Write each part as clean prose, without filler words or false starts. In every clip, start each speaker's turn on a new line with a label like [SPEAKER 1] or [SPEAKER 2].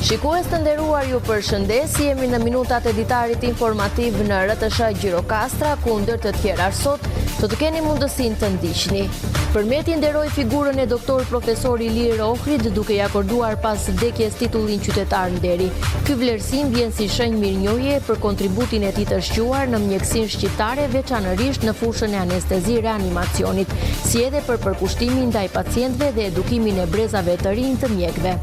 [SPEAKER 1] Shikues të nderuar, ju përshëndes, jemi në minutat e ditarit informativ në RTS Gjirokastra, ku ndër të tjera sot do të keni mundësinë të ndiqni. Përmeti nderoi figurën e doktor profesor Ilir Ohrit duke ia akorduar pas vdekjes titullin qytetar nderi. Ky vlerësim vjen si shenjë mirënjohje për kontributin e tij të shquar në mjekësinë shqiptare, veçanërisht në fushën e anestezi reanimacionit, si edhe për përkushtimin ndaj pacientëve dhe edukimin e brezave të rinj të mjekëve.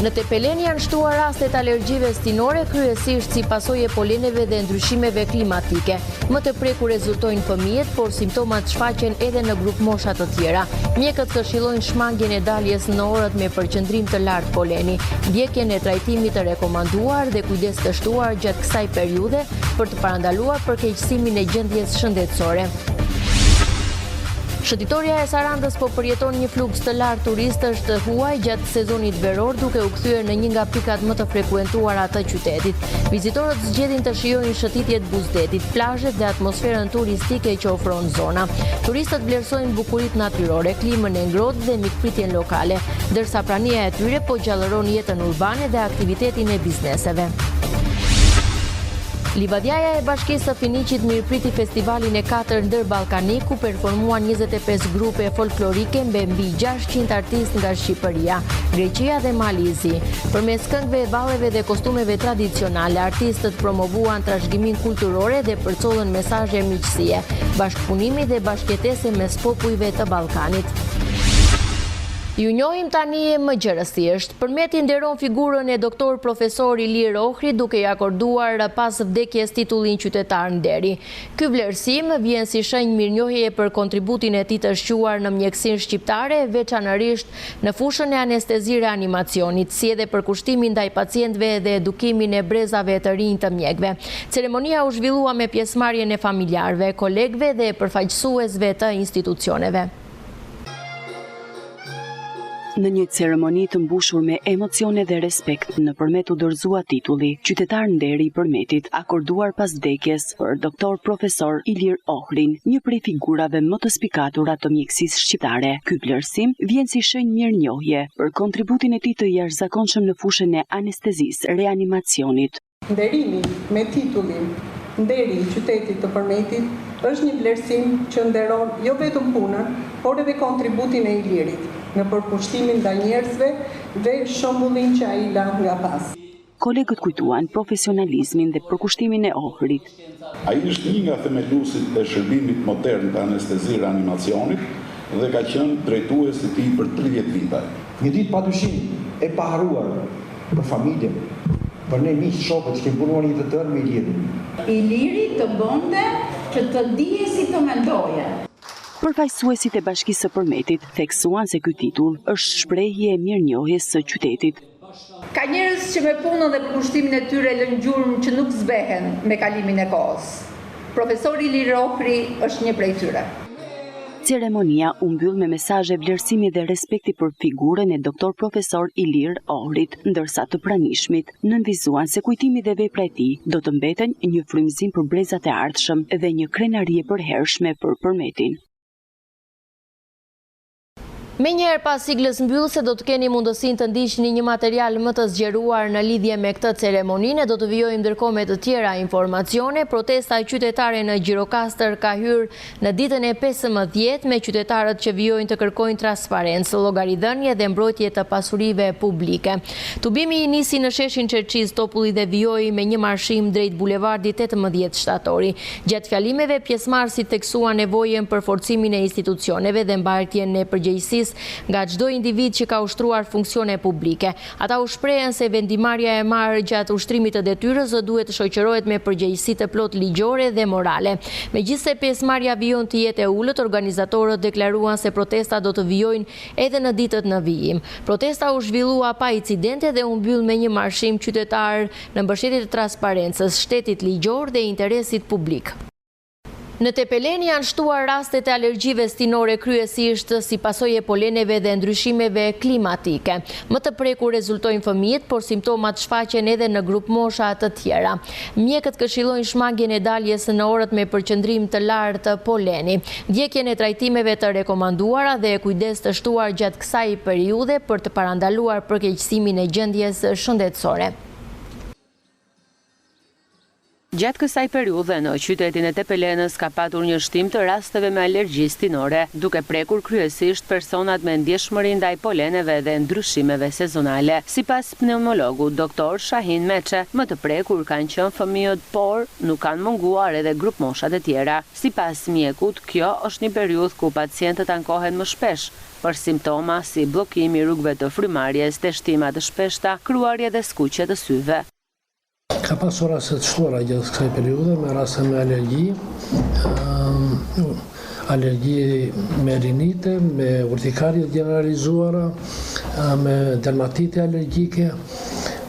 [SPEAKER 1] Në Tepelen janë shtuar rastet alergjive stinore, kryesisht si pasojë poleneve dhe ndryshimeve klimatike. Më të prekur rezultojnë fëmijët, por simptomat shfaqen edhe në grup mosha të tjera. Mjekët këshillojnë shmangjen e daljes në orët me përqendrim të lartë poleni, ndjekjen e trajtimit të rekomanduar dhe kujdes të shtuar gjatë kësaj periudhe për të parandaluar përkeqësimin e gjendjes shëndetësore. Shëtitoria e Sarandës po përjeton një fluks të lartë turistësh të huaj gjatë sezonit veror, duke u kthyer në një nga pikat më të frekuentuara të qytetit. Vizitorët zgjedhin të shijojnë shëtitjet buzdetit, plazhet dhe atmosferën turistike që ofron zona. Turistët vlerësojnë bukuritë natyrore, klimën e ngrohtë dhe mikpritjen lokale, ndërsa prania e tyre po gjallëron jetën urbane dhe aktivitetin e bizneseve. Livadjaja e Bashkisë së Finiqit mirëpriti festivalin e 4 ndërbalkanik, ku performuan 25 grupe folklorike me mbi 600 artistë nga Shqipëria, Greqia dhe Malizi. Përmes këngëve, valleve dhe kostumeve tradicionale, artistët promovuan trashëgimin kulturore dhe përcollën mesazhe miqësie, bashkëpunimi dhe bashkëjetese mes popujve të Ballkanit. Ju njohim tani më gjërësisht. Përmeti nderon figurën e doktor profesor Ilir Ohrit duke i akorduar pas vdekjes titullin qytetar nderi. Ky vlerësim vjen si shenjë mirënjohjeje për kontributin e tij të shquar në mjekësinë shqiptare, veçanërisht në fushën e anestezi reanimacionit, si edhe për kushtimin ndaj pacientëve dhe edukimin e brezave të rinj të mjekëve. Ceremonia u zhvillua me pjesëmarrjen e familjarëve, kolegëve dhe përfaqësuesve të institucioneve.
[SPEAKER 2] Në një ceremoni të mbushur me emocione dhe respekt, nëpërmjet u dorëzua titulli qytetar nderi i Përmetit, akorduar pas vdekjes për doktor profesor Ilir Ohrin, një prej figurave më të spikatura të mjekësisë shqiptare. Ky vlerësim vjen si shenjë mirënjohje për kontributin e tij të jashtëzakonshëm në fushën e anestezisë reanimacionit.
[SPEAKER 3] Nderimi me titullin Nderi i qytetit të Përmetit është një vlerësim që nderon jo vetëm punën, por edhe kontributin e Ilirit në përkushtimin ndaj njerëzve dhe shembullin që ai la nga pas.
[SPEAKER 2] Kolegët kujtuan profesionalizmin dhe përkushtimin e Ohrit.
[SPEAKER 4] Ai është një nga themeluesit e shërbimit modern të anestezi reanimacionit dhe ka qenë drejtues i tij për 30 vite.
[SPEAKER 5] Një ditë padyshim e paharruar për familjen, për ne miq shokët që kemi punuar një të tërë me Ilirin.
[SPEAKER 6] Iliri të bënte që të dije si të mendoje.
[SPEAKER 2] Përfaqësuesit e Bashkisë së Përmetit theksuan se ky titull është shprehje e mirënjohjes së qytetit.
[SPEAKER 6] Ka njerëz që me punën dhe përkushtimin e tyre lënë gjurmë që nuk zbehen me kalimin e kohës. Profesori Ilir Ohri është një prej tyre.
[SPEAKER 2] Ceremonia u mbyll me mesazhe vlerësimi dhe respekti për figurën e doktor profesor Ilir Ohrit, ndërsa të pranishmit nënvizuan se kujtimi dhe vepra e tij do të mbeten një frymëzim për brezat e ardhshëm dhe një krenarie përhershme për Përmetin.
[SPEAKER 1] Me njëherë pas siglës mbyllëse do të keni mundësinë të ndiqni një material më të zgjeruar në lidhje me këtë ceremoninë. Do të vijojmë ndërkohë me të tjera informacione. Protesta qytetare në Gjirokastër ka hyrë në ditën e 15 me qytetarët që vijojnë të kërkojnë transparencë, llogaridhënie dhe mbrojtje të pasurive publike. Tubimi i nisi në sheshin Çerçiz Topulli dhe vijoi me një marshim drejt bulevardit 18 shtatori. Gjatë fjalimeve, pjesëmarrësit theksuan nevojën për forcimin e institucioneve dhe mbartjen e përgjegjësisë nga çdo individ që ka ushtruar funksione publike. Ata u shprehen se vendimarrja e marrë gjatë ushtrimit të detyrës duhet të shoqërohet me përgjegjësi të plotë ligjore dhe morale. Megjithëse pjesëmarrja vijon të jetë e ulët, organizatorët deklaruan se protesta do të vijojnë edhe në ditët në vijim. Protesta u zhvillua pa incidente dhe u mbyll me një marshim qytetar në mbështetje të transparencës, shtetit ligjor dhe interesit publik. Në Tepeleni janë shtuar rastet e alergjive stinore kryesisht si pasojë e poleneve dhe ndryshimeve klimatike. Më të prekur rezultojnë fëmijët, por simptomat shfaqen edhe në grup mosha të tjera. Mjekët këshillojnë shmangjen e daljes në orët me përqendrim të lartë poleni, ndjekjen e trajtimeve të rekomanduara dhe kujdes të shtuar gjatë kësaj periudhe për të parandaluar përkeqësimin e gjendjes shëndetësore.
[SPEAKER 2] Gjatë kësaj periudhe në qytetin e Tepelenës ka patur një shtim të rasteve me alergji stinore, duke prekur kryesisht personat me ndjeshmëri ndaj poleneve dhe ndryshimeve sezonale. Sipas pneumologut doktor Shahin Meçe, më të prekur kanë qenë fëmijët, por nuk kanë munguar edhe grup moshat e tjera. Sipas mjekut, kjo është një periudhë ku pacientët ankohen më shpesh për simptoma si bllokimi i rrugëve të frymarrjes, dështima të shpeshta, kruarje dhe skuqje të syve.
[SPEAKER 7] Ka pasur raste të shtuara gjatë kësaj periudhe me raste me alergji me rinite, me urtikarje generalizuara, me dermatite alergjike.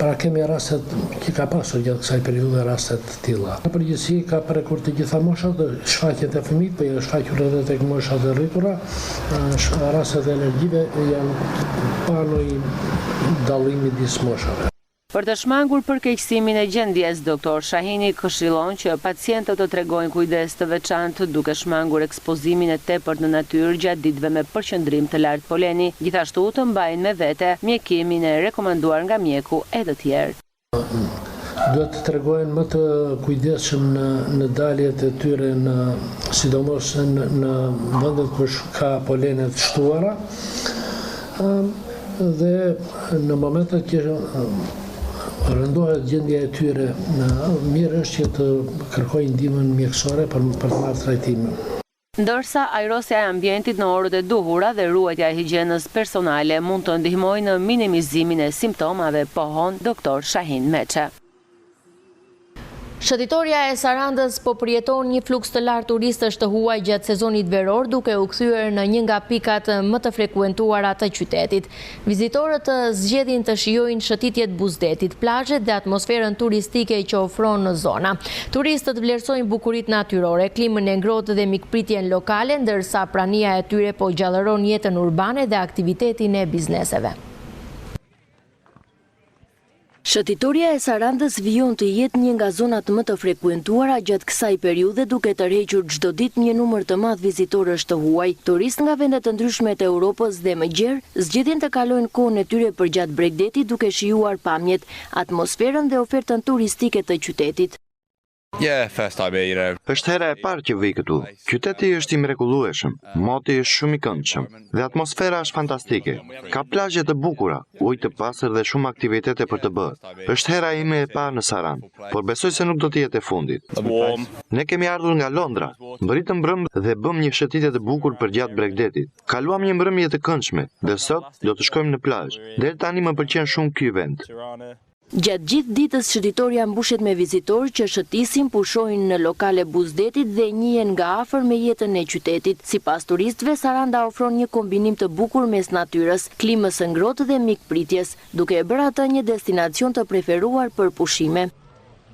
[SPEAKER 7] Pra kemi rastet që ka pasur gjatë kësaj periudhe rastet të tilla. Në përgjithësi ka prekur të gjitha moshat, shfaqjet e fëmijët, po janë shfaqur edhe tek moshat e rritura. Rastet e alergjive janë pa ndonjë dallim midis moshave.
[SPEAKER 2] Për të shmangur përkeqësimin e gjendjes, doktor Shahini këshillon që pacientët të tregojnë kujdes të veçantë duke shmangur ekspozimin e tepërt në natyrë gjatë ditëve me përqendrim të lartë poleni, gjithashtu të mbajnë me vete mjekimin e rekomanduar nga mjeku e të tjerë.
[SPEAKER 7] Duhet të tregojnë më të kujdesshëm në daljet e tyre, sidomos në vendet ku ka polene të shtuara, dhe në momentet që rëndohet gjendja e tyre, mirë është që të kërkojnë ndihmën mjekësore për të marrë trajtimin.
[SPEAKER 2] Ndërsa ajrosja e ambientit në orët e duhura dhe ruajtja e higjienës personale mund të ndihmojnë në minimizimin e simptomave, pohon doktor Shahin Meçe.
[SPEAKER 1] Shëtitoria e Sarandës po përjeton një fluks të lartë turistësh të huaj gjatë sezonit veror, duke u kthyer në një nga pikat më të frekuentuara të qytetit. Vizitorët zgjedhin të shijojnë shëtitjet buzdetit, plazhet dhe atmosferën turistike që ofron në zona. Turistët vlerësojnë bukuritë natyrore, klimën e ngrohtë dhe mikpritjen lokale, ndërsa prania e tyre po gjallëron jetën urbane dhe aktivitetin e bizneseve. Shëtitoria e Sarandës vijon të jetë një nga zonat më të frekuentuara gjatë kësaj periudhe, duke tërhequr çdo ditë një numër të madh vizitorësh të huaj. Turistë nga vende të ndryshme të Europës dhe më gjerë zgjedhin të kalojnë kohën e tyre përgjatë Bregdetit duke shijuar pamjet, atmosferën dhe ofertën turistike të qytetit.
[SPEAKER 8] Është hera e parë që vi këtu. Qyteti është i mrekullueshëm, moti është shumë i këndshëm dhe atmosfera është fantastike. Ka plazhe të bukura, ujë të pastër dhe shumë aktivitete për të bërë. Është hera ime e parë në Sarandë, por besoj se nuk do të jetë e fundit. Ne kemi ardhur nga Londra, mbritëm mbrëmje dhe bëm një shëtitje të bukur përgjatë Bregdetit. Kaluam një mbrëmje të këndshme dhe sot do të shkojmë në plazh. Deri tani më pëlqen shumë ky vend.
[SPEAKER 1] Gjatë gjithë ditës shëtitoria mbushet me vizitorë që shëtisin, pushojnë në lokale buzdetit dhe njihen nga afër me jetën e qytetit. Sipas turistëve, Saranda ofron një kombinim të bukur mes natyrës, klimës së ngrohtë dhe mikpritjes, duke e bërë atë një destinacion të preferuar për pushime.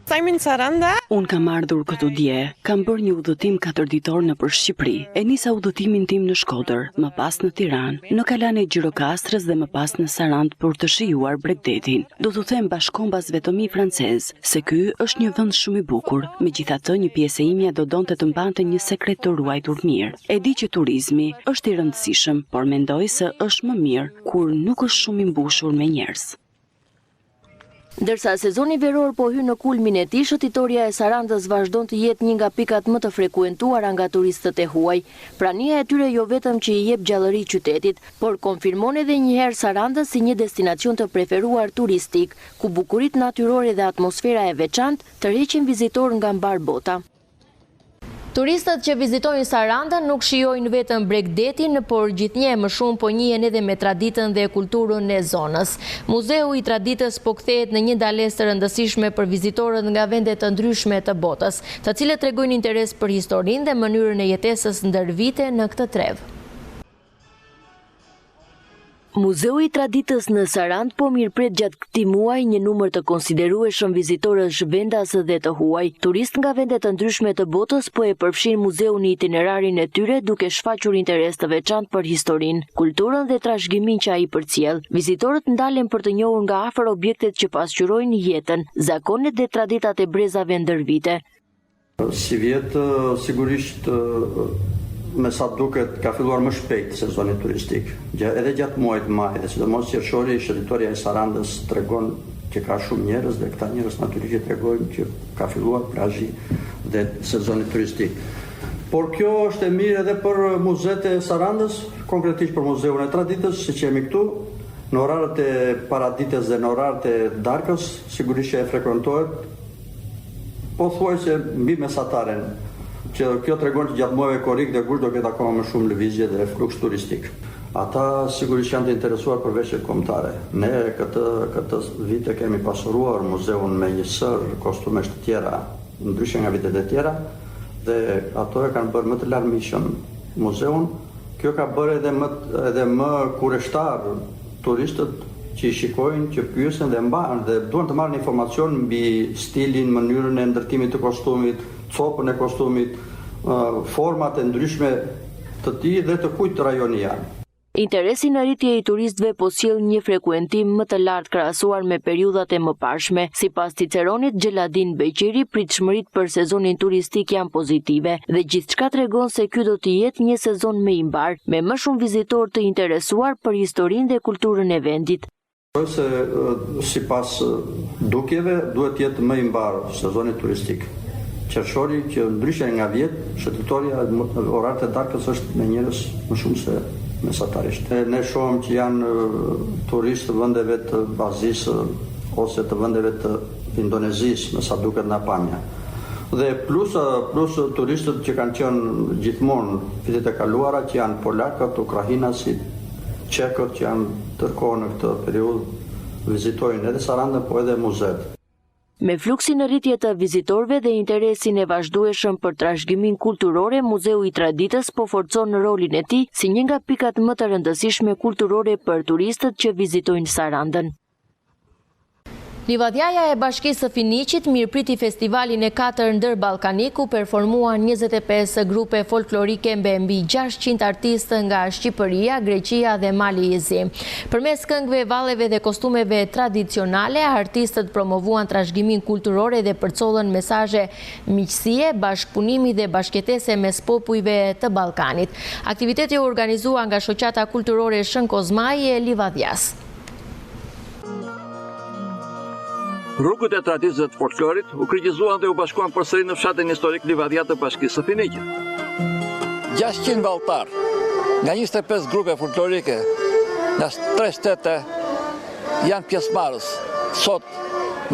[SPEAKER 2] Unë kam ardhur këtu dje, kam bërë një udhëtim 4 ditor nëpër Shqipëri. E nisa udhëtimin tim në Shkodër, më pas në Tiranë, në kalan e Gjirokastrës dhe më pas në Sarandë për të shijuar Bregdetin. Do t'u them bashkombas vetëmi francez, se ky është një vend shumë i bukur. Megjithatë, një pjesë e imja do donte të mbante një sekret të ruajtur mirë. E di që turizmi është i rëndësishëm, por mendoj se është më mirë kur nuk është shumë i mbushur me njerëz.
[SPEAKER 1] Ndërsa sezoni veror po hyn në kulmin e tij, shëtitoria e Sarandës vazhdon të jetë një nga pikat më të frekuentuara nga turistët e huaj. Prania e tyre jo vetëm që i jep gjallëri qytetit, por konfirmon edhe një herë Sarandën si një destinacion të preferuar turistik, ku bukuritë natyrore dhe atmosfera e veçantë tërheqin vizitorë nga mbar bota. Turistët që vizitojnë Sarandën nuk shijojnë vetëm Bregdetin, por gjithnjë më shumë po njihen edhe me traditën dhe kulturën e zonës. Muzeu i Traditës po kthehet në një dalesë të rëndësishme për vizitorët nga vende të ndryshme të botës, të cilët tregojnë interes për historinë dhe mënyrën e jetesës ndër vite në këtë trev.
[SPEAKER 2] Muzeu i Traditës në Sarandë po mirëpret gjatë këtij muaji një numër të konsiderueshëm vizitorësh vendas dhe të huaj. Turistë nga vende të ndryshme të botës po e përfshin muzeun në itinerarin e tyre duke shfaqur interes të veçantë për historinë, kulturën dhe trashëgiminë që ai përcjell. Vizitorët ndalen për të njohur nga afër objektet që pasqyrojnë jetën, zakonet dhe traditat e brezave ndër vite.
[SPEAKER 9] Si vjetë, sigurisht me sa duket ka filluar më shpejt sezoni turistik. Edhe gjatë muajit maj, dhe sidomos qershori, shëritoria e Sarandës tregon që ka shumë njerëz dhe këta njerëz natyrisht tregojnë që ka filluar plazhi dhe sezoni turistik. Por kjo është e mirë edhe për muzeet e Sarandës, konkretisht për Muzeun e Traditës, siç jemi këtu, në orarët e paradites dhe në orarët e darkës, sigurisht që e frekuentohet, po thuaj se mbi mesataren, që kjo tregon që gjatë muajve korrik dhe gusht do ketë akoma më shumë lëvizje dhe fluks turistik. Ata sigurisht janë të interesuar për veshjet kombëtare. Ne këtë vite kemi pasuruar muzeun me një sër kostumesh të tjera, ndryshe nga vitet e tjera, dhe ato e kanë bërë më të larmishëm muzeun. Kjo ka bërë edhe më kureshtar turistët që i shikojnë, që pyesen dhe mbajnë dhe duan të marrin informacion mbi stilin, mënyrën e ndërtimit të kostumit, copën e kostumit, format e ndryshme të tij dhe të kujt rajoni janë.
[SPEAKER 2] Interesi në rritje i turistëve po sjell një frekuentim më të lartë krahasuar me periudhat e mëparshme. Sipas Ciceronit Gjeladin Beqiri, pritshmëritë për sezonin turistik janë pozitive dhe gjithçka tregon se ky do të jetë një sezon më i mbar, me më shumë vizitorë të interesuar për historinë dhe kulturën e vendit.
[SPEAKER 9] Se sipas dukjeve duhet të jetë më i mbar sezoni turistik. Qershori që ndryshe nga vjet, shëtitoria orarët e darkës është me njerëz më shumë se mesatarisht. Ne shohim që janë turistë të vendeve të Azisë ose të vendeve të Indonezisë, me sa duket nga pamja. Dhe plus turistët që kanë qenë gjithmonë vitet e kaluara, që janë polakët, ukrainasit, çekët që janë tërkohë në këtë periudhë, vizitojnë edhe Sarandën, po edhe muzeet.
[SPEAKER 2] Me fluksin në rritje të vizitorëve dhe interesin e vazhdueshëm për trashëgiminë kulturore, Muzeu i Traditës po forcon rolin e tij si një nga pikat më të rëndësishme kulturore për turistët që vizitojnë Sarandën.
[SPEAKER 1] Livadjaja e Bashkisë së Finiqit mirëpriti festivalin e 4 ndërballkanik, ku performuan 25 grupe folklorike me mbi 600 artistë nga Shqipëria, Greqia dhe Malizi. Përmes këngëve, valleve dhe kostumeve tradicionale, artistët promovuan trashëgiminë kulturore dhe përcollën mesazhe miqësie, bashkëpunimi dhe bashkëtese mes popujve të Ballkanit. Aktiviteti u organizua nga shoqata kulturore Shën Kozmaj e Livadjas.
[SPEAKER 10] Rrugët e traditës dhe të folklorit u kryizuan dhe u bashkuan përsëri në fshatin historik Livadja të Bashkisë së Finiqit.
[SPEAKER 11] 600 valltar nga 25 grupe folklorike nga 3 shtete janë pjesëmarrës sot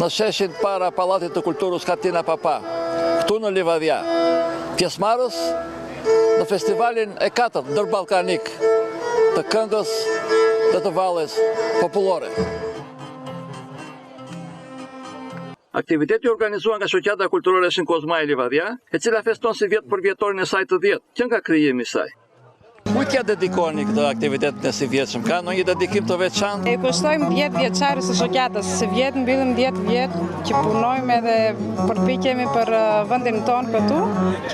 [SPEAKER 11] në sheshin para Pallatit të Kulturës Katina Papa, këtu në Livadja. Pjesëmarrës në festivalin e 4 ndërballkanik të këngës dhe të valles popullore.
[SPEAKER 10] Aktiviteti organizuar nga shoqata kulturore Shën Kozmaj e Livadja, e cila feston si vjet për vjetorin e saj të 10, që nga krijimi i saj.
[SPEAKER 11] Kujt ja dedikoni këtë aktivitet në si vjetshëm? Ka ndonjë dedikim të veçantë?
[SPEAKER 12] E kushtojmë 10 vjeçaris së shoqatës, se vjet mbyllim 10 vjet që punojmë edhe përpiqemi për vendin tonë këtu,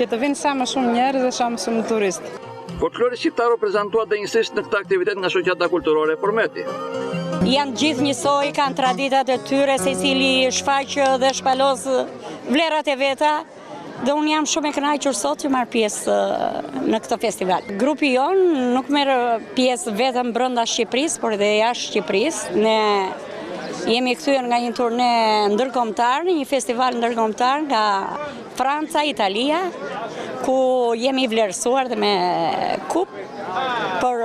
[SPEAKER 12] që të vinë sa më shumë njerëz dhe sa më shumë turistë.
[SPEAKER 10] Folklori shqiptar u prezantua dhe njësisht në këtë aktivitet nga shoqata kulturore Përmeti.
[SPEAKER 13] Janë gjithë njësoj, kanë traditat e tyre, se cili shfaqë dhe shpalos vlerat e veta, dhe unë jam shumë e kënaqur sot që marr pjesë në këtë festival. Grupi jonë nuk merr pjesë vetëm brenda Shqipërisë, por edhe jashtë Shqipërisë. Ne jemi kthyer nga një turne ndërkombëtar, një festival ndërkombëtar nga Franca, Italia, ku jemi vlerësuar dhe me kup për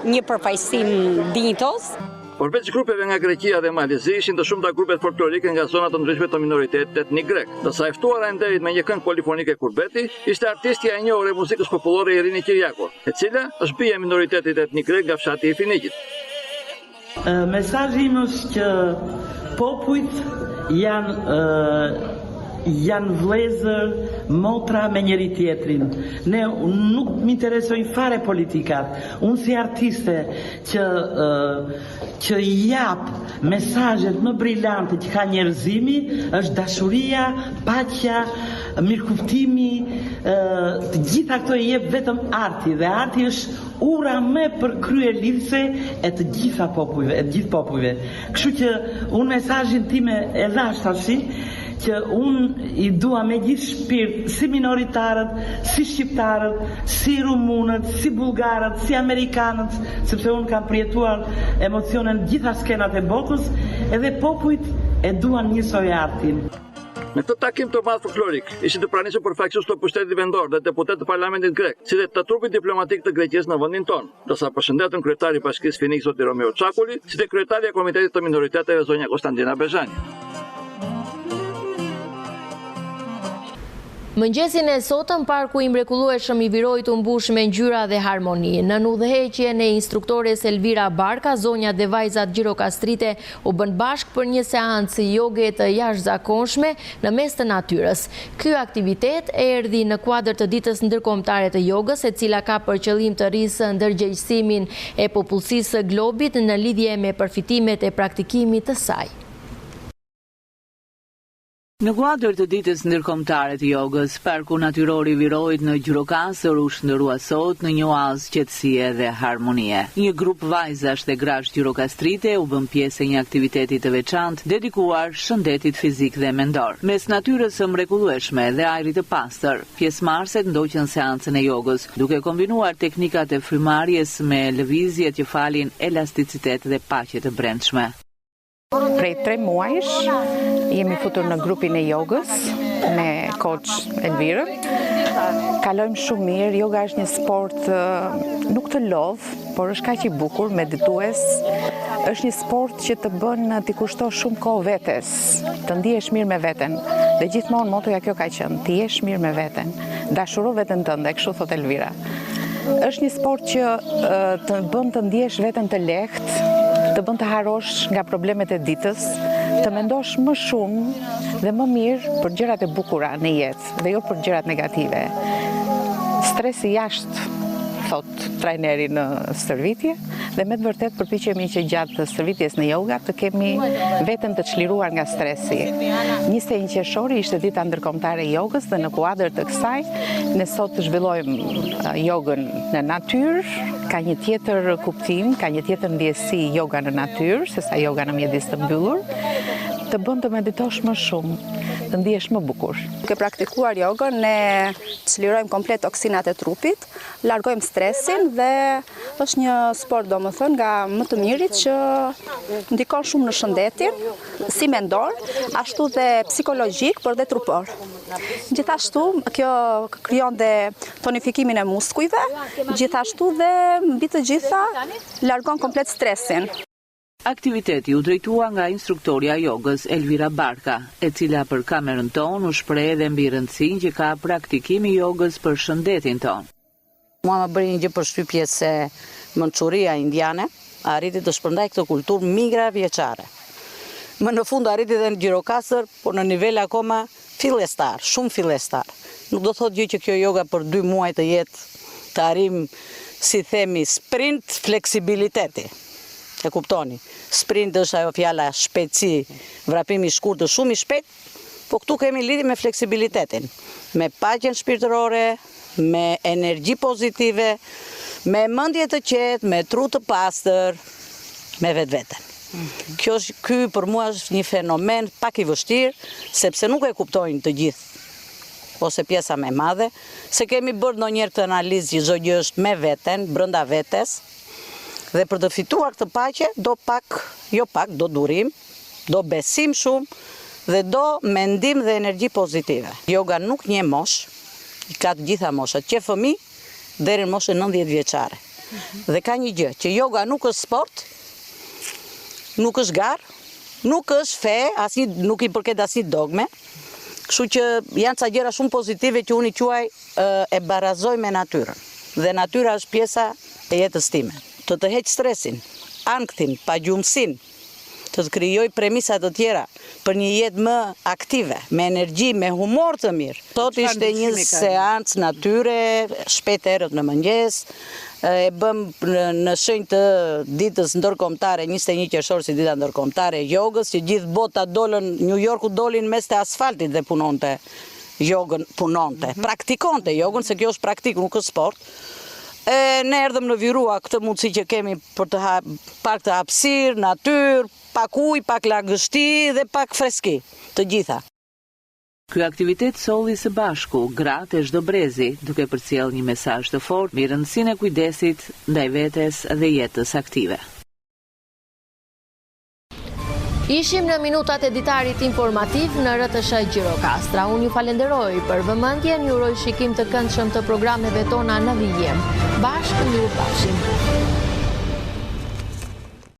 [SPEAKER 13] një përfaqësim dinjitos.
[SPEAKER 10] Përveç grupeve nga Greqia dhe Malizi, ishin të shumta grupet folklorike nga zonat të ndryshme të minoritetit etnik grek. Ndërsa e ftuara e nderit me një këngë polifonike kurbeti, ishte artistja e njohur e muzikës popullore Irini Kiriako, e cila është bija e minoritetit etnik grek nga fshati i Finiqit.
[SPEAKER 14] Mesazhi im është që popujt janë vëllezër, motra me njëri tjetrin. Ne nuk më interesojnë fare politikat. Unë si artiste që jap mesazhet më brillante që ka njerëzimi është dashuria, paqja, mirëkuftimi, të gjitha këto i jep vetëm arti dhe arti është ura më përkryelidhse e të gjitha popujve, e të gjithë popujve. Kështu që unë mesazhin tim e dhash tash që unë i dua me gjithë shpirt, si minoritarët, si shqiptarët, si rumunët, si bulgarët, si amerikanët, sepse unë kam përjetuar emocionen gjitha skenat e botës, edhe popujt e duan njësoj artin.
[SPEAKER 10] Me këtë takim të madh folklorik, ishte të pranisur përfaqësues të pushtetit vendor dhe deputet të parlamentit grek, si dhe të trupit diplomatik të Greqisë në vendin tonë, ndërsa përshëndetën kryetari i Bashkisë Finik zoti Romeo Çakuli, si dhe kryetari i Komitetit të Minoriteteve zonja Konstantina Bezhani.
[SPEAKER 1] Mëngjesin e sotëm, parku i mrekullueshëm i Virojt u mbush me ngjyra dhe harmoni. Në udhëheqjen e instruktores Elvira Barka, zonjat dhe vajzat Gjirokastrite u bën bashk për një seancë joge të jashtëzakonshme në mes të natyrës. Ky aktivitet erdhi në kuadër të ditës ndërkombëtare të jogës, e cila ka për qëllim të rrisë ndërgjegjësimin e popullsisë së globit në lidhje me përfitimet e praktikimit të saj.
[SPEAKER 15] Në kuadër të ditës ndërkombëtare të jogës, parku natyror i Virojt në Gjirokastër u shndërua sot në një oazë qetësie dhe harmonie. Një grup vajzash dhe grash gjirokastrite u bën pjesë e një aktiviteti të veçantë dedikuar shëndetit fizik dhe mendor. Mes natyrës së mrekullueshme dhe ajrit të pastër, pjesëmarrëset ndoqën seancën e jogës, duke kombinuar teknikat e frymarrjes me lëvizjet që falin elasticitet dhe paqe të brendshme.
[SPEAKER 16] Prej 3 muajsh jemi futur në grupin e jogës me coach Elvirën. Kalojmë shumë mirë, joga është një sport nuk të lodh, por është kaq i bukur, meditues. Është një sport që të bën t'i kushtosh shumë kohë vetes, të ndihesh mirë me veten. Dhe gjithmonë motoja kjo ka qenë, ti jesh mirë me veten, dashuro veten tënde, kështu thot Elvira. Është një sport që të bën të ndihesh veten të lehtë, të bën të harosh nga problemet e ditës, të mendosh më shumë dhe më mirë për gjërat e bukura në jetë dhe jo për gjërat negative. Stresi jashtë, thot trajneri në stërvitje, dhe me të vërtet përpiqemi që gjatë stërvitjes në yoga të kemi veten të çliruar nga stresi. 21 qershori ishte dita ndërkombëtare e jogës dhe në kuadër të kësaj ne sot zhvillojmë jogën në natyrë, ka një tjetër kuptim, ka një tjetër ndjesi yoga në natyrë, sesa yoga në mjedis të mbyllur, të bën të meditosh më shumë, të ndihesh më bukur.
[SPEAKER 17] Duke praktikuar jogën, ne çlirojmë komplet toksinat e trupit, largojmë stresin dhe është një sport domethënë nga më të mirit që ndikon shumë në shëndetin, si mendor, ashtu dhe psikologjik, por dhe trupor. Gjithashtu, kjo krijon dhe tonifikimin e muskujve, gjithashtu dhe mbi të gjitha largon komplet stresin.
[SPEAKER 15] Aktiviteti u drejtua nga instruktoria jogës Elvira Barka, e cila për kamerën tonë u shpreh edhe mbi rëndësinë që ka praktikimi i jogës për shëndetin tonë.
[SPEAKER 18] Mua më bëri një gjë përshtypje se Mençuria indiane arriti të shpërndajë këtë kulturë mijëra vjeçare. Më në fund arriti edhe në Gjirokastër, por në nivel akoma fillestar, shumë fillestar. Nuk do thotë gjë që kjo joga për 2 muaj të jetë të arrim, si themi, sprint fleksibiliteti. E kuptoni, sprint është ajo fjala shpejtësi, vrapimi i shkurtër shumë i shpejt, po këtu kemi lidhje me fleksibilitetin, me paqen shpirtërore, me energji pozitive, me mendje të qetë, me tru të pastër, me vetveten. Ky për mua është një fenomen pak i vështirë, sepse nuk e kuptojnë të gjithë, ose pjesa më e madhe, se kemi bërë ndonjëherë këtë analizë që çdo gjë është me veten, brenda vetes. Dhe për të fituar këtë paqe, do durim, do besim shumë dhe do mendim dhe energji pozitive. Yoga nuk njeh moshë, i ka të gjitha moshat, që fëmijë deri në moshën 90 vjeçare. Dhe ka një gjë, që yoga nuk është sport, nuk është garë, nuk është fe, nuk i përket asnjë dogme. Kështu që janë ca gjëra shumë pozitive që unë i quaj e barazoj me natyrën. Dhe natyra është pjesa e jetës time. Të heq stresin, anktin, pagjumësin, të krijoj premisat të tjera për një jetë më aktive, me energji, me humor të mirë. Sot ishte një seancë natyre, shpejt herët në mëngjes, e bëm në shenjë të ditës ndërkombëtare, 21 qershor si dita ndërkombëtare e jogës, që gjithë bota dolën, New Yorku dolin mes të asfaltit dhe punonte jogën, praktikonte jogën, se kjo është praktik, nuk është sport. Ne erdhëm në Virua këtë mundësi që kemi për të pak të hapësirë, natyrë, pak ujë, pak lagështi dhe pak freski, të gjitha.
[SPEAKER 15] Ky aktivitet solli së bashku gratë e çdo brezi, duke përcjellë një mesazh të fortë mbi rëndësinë e kujdesit ndaj vetes dhe jetës aktive.
[SPEAKER 1] Ishim në minutat e ditarit informativ në RTS Gjirokastra. Unë ju falenderoj për vëmendjen, ju uroj shikim të këndshëm të programeve tona në vijim. Bashkë mirupafshim.